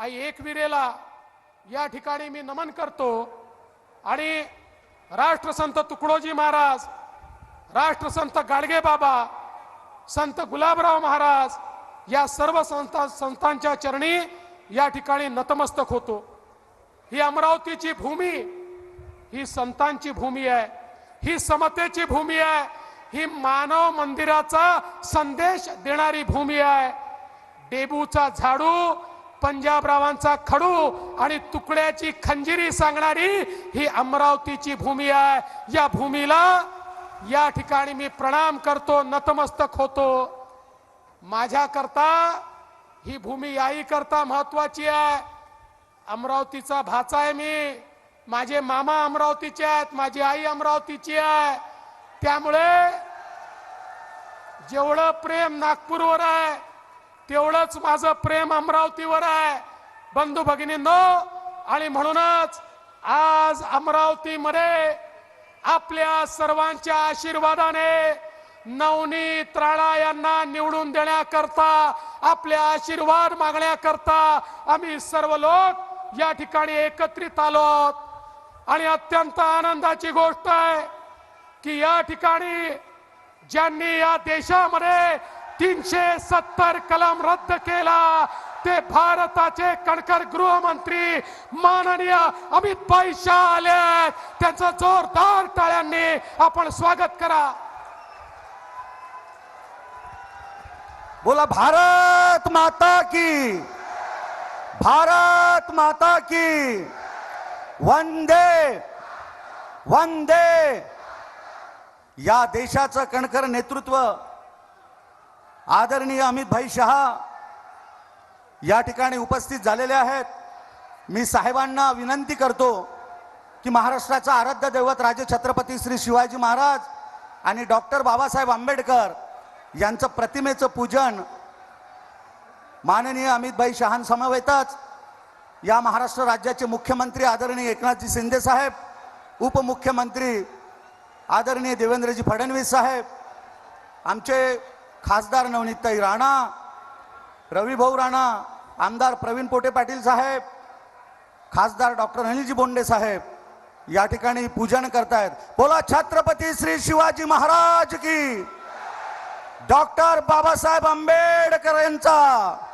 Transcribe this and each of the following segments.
आई एकविरेला या ठिकाणी मी नमन करतो आणि राष्ट्रसंत तुकडोजी महाराज, राष्ट्रसंत गाडगे बाबा, संत गुलाबराव महाराज या सर्व संतांच्या चरणी या ठिकाणी नतमस्तक होतो। ही अमरावतीची भूमी ही संतांची भूमी आहे, ही समतेची भूमी आहे, ही मानव मंदिराचा संदेश देणारी भूमी आहे। डेबूचा झाडू, पंजाबरावांचा खडू आणि तुकड्याची खंजिरी सांगणारी ही अमरावतीची भूमी आहे। या भूमीला या ठिकाणी मी प्रणाम करतो, नतमस्तक होतो। माझ्या करता ही भूमी याही करता महत्वाची आहे। अमरावतीचा भाचा आहे मी, माझे मामा अमरावतीचे आहेत, माझी आई अमरावतीची आहे। त्यामुळे जेवढं प्रेम नागपूरवर आहे तेवढंच माझं प्रेम अमरावतीवर आहे बंधू भगिनींनो। आणि म्हणूनच आज अमरावतीमध्ये आपल्या सर्वांच्या आशीर्वादाने नवनीत राणा यांना निवडून देण्याकरता, आपल्या आशीर्वाद मागण्याकरता आम्ही सर्व लोक या ठिकाणी एकत्रित आलो आहोत। आणि अत्यंत आनंदाची गोष्ट आहे की या ठिकाणी ज्यांनी या देशामध्ये 370 कलम रद्द केला ते भारताचे कणखर गृहमंत्री माननीय अमित भाई शाह आले। त्यांचं जोरदार टाळ्यांनी आपण स्वागत करा। बोला भारत माता की, भारत माता की, वंदे वंदे। या देशाचं कणखर नेतृत्व आदरणीय अमित भाई शहा या ठिकाणी उपस्थित झालेले आहेत। मी साहेबांना विनंती करतो की महाराष्ट्राचा आराध्य दैवत राजे छत्रपती श्री शिवाजी महाराज आणि डॉक्टर बाबासाहेब आंबेडकर यांचं प्रतिमेचं पूजन माननीय अमित भाई शहांसमवेतच या महाराष्ट्र राज्याचे मुख्यमंत्री आदरणीय एकनाथजी शिंदे साहेब, उपमुख्यमंत्री आदरणीय देवेंद्रजी फडणवीस साहेब, आमचे खासदार नवनीतताई राणा, रविभाऊ राणा, आमदार प्रवीण पोटे पाटील साहेब, खासदार डॉक्टर अनिलजी बोंडे साहेब या ठिकाणी पूजन करतायत। बोला छत्रपती श्री शिवाजी महाराज की, डॉक्टर बाबासाहेब आंबेडकर यांचा।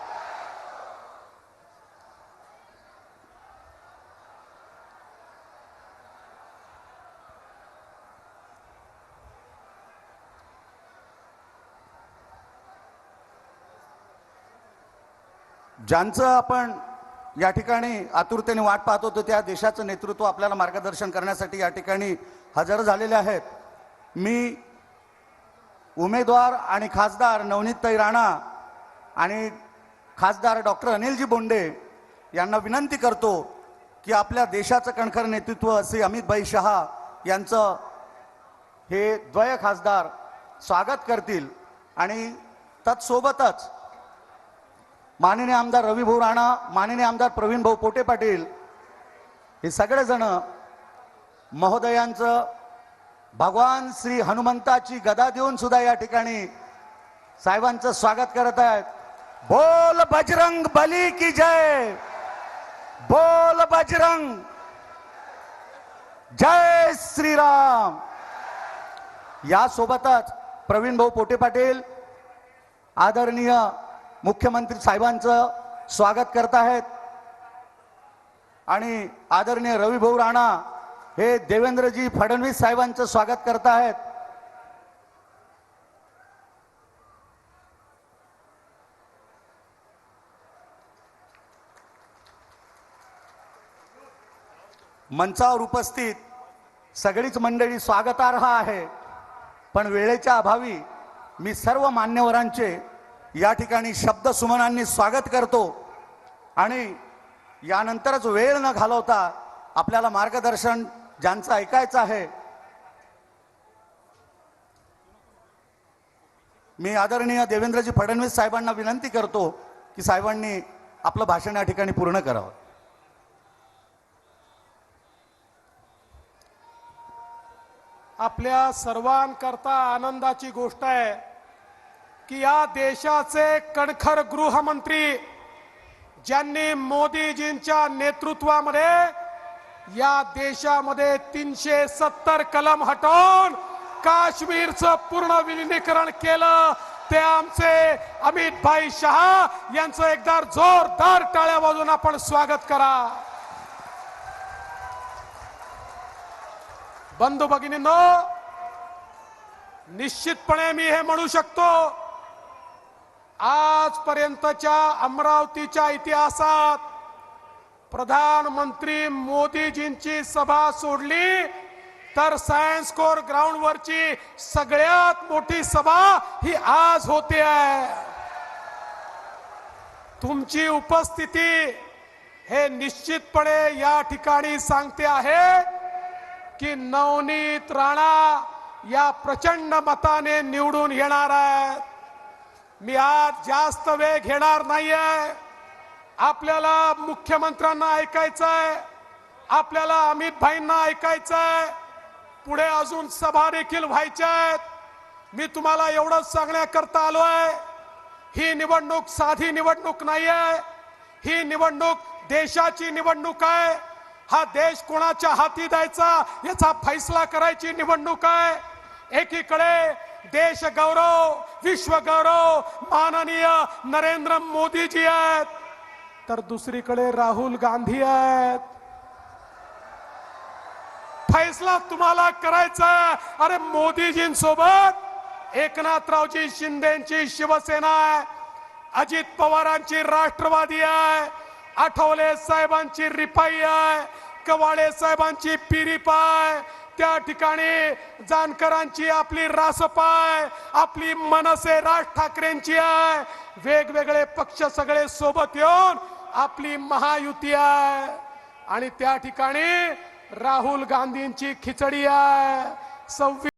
ज्यांचं आपण या ठिकाणी आतुरतेने वाट पाहत होतो त्या देशाचं नेतृत्व आपल्याला मार्गदर्शन करण्यासाठी या ठिकाणी हजर झालेले आहेत। मी उमेदवार आणि खासदार नवनीतताई राणा आणि खासदार डॉक्टर अनिलजी बोंडे यांना विनंती करतो की आपल्या देशाचं कणखर नेतृत्व असे अमित भाई शहा यांचं हे द्वय खासदार स्वागत करतील। आणि तत्सोबतच माननीय आमदार रविभाऊ राणा, माननीय आमदार प्रवीण भाऊ पोटे पाटील हे सगळेजण महोदयांचं भगवान श्री हनुमंताची गदा देऊन सुद्धा या ठिकाणी साहेबांचं स्वागत करत आहेत। बोल बजरंग बली की जय, बोल बजरंग, जय श्रीराम। यासोबतच प्रवीण भाऊ पोटे पाटील आदरणीय मुख्यमंत्री साहेबांचं स्वागत करत आहेत आणि आदरणीय रविभाऊ राणा हे देवेंद्रजी फडणवीस साहेबांचं स्वागत करत आहेत। मंचावर उपस्थित सगळीच मंडळी स्वागतार्ह आहे, पण वेळेच्या अभावी मी सर्व मान्यवरांचे या ठिकाणी शब्द सुमनांनी स्वागत करतो आणि यानंतरच वेळ न घालवता आपल्याला मार्गदर्शन ज्यांचं ऐकायचं आहे मी आदरणीय देवेंद्रजी फडणवीस साहेबांना विनंती करतो की साहेबांनी आपलं भाषण या ठिकाणी पूर्ण करावं। आपल्या सर्वांकरता आनंदाची गोष्ट आहे की या देशाचे कणखर गृहमंत्री ज्यांनी मोदीजींच्या नेतृत्वामध्ये या देशामध्ये 370 कलम हटवून काश्मीरचं पूर्ण विलिनीकरण केलं, ते आमचे अमित भाई शहा यांचं एकदा जोरदार टाळ्या वाजवून आपण स्वागत करा. बंधू भगिनींनो, निश्चितपणे मी हे म्हणू शकतो, आजपर्यंतच्या अमरावतीच्या इतिहासात प्रधानमंत्री मोदीजींची सभा सोडली तर सायन्स कोर ग्राउंड वरची सगळ्यात मोठी सभा ही आज होते आहे. तुमची उपस्थिती हे निश्चितपणे या ठिकाणी सांगते आहे की नवनीत राणा या प्रचंड मताने निवडून येणार आहेत. मी आज जास्त वेळ घेणार नाहीये. आपल्याला मुख्यमंत्र्यांना ऐकायचंय, आपल्याला अमित भाईंना ऐकायचंय, पुढे अजून सभा देखील व्हायच्या आहेत. मी तुम्हाला एवढंच सांगण्याकरता आलोय, ही निवडणूक साधी निवडणूक नाहीये. ही निवडणूक देशाची निवडणूक आहे. हा देश कोणाच्या हाती द्यायचा याचा फैसला करायची निवडणूक आहे. एकीकडे देश गौरव, विश्व गौरव माननीय नरेंद्र मोदीजी आहेत, तर दुसरीकडे राहुल गांधी आहेत. फैसला तुम्हाला करायचा. अरे मोदीजींसोबत एकनाथरावजी शिंदेची शिवसेना आहे, अजित पवारांची राष्ट्रवादी आहे, आठवले साहेबांची रिपाई आहे, कवाळे साहेबांची पिरिपा आहे, त्या ठिकाणी जानकरांची आपली रासपा आहे, आपली मनसे राज ठाकरेंची आहे. वेगवेगळे पक्ष सगळे सोबत येऊन आपली महायुती आहे. आणि त्या ठिकाणी राहुल गांधींची खिचडी आहे.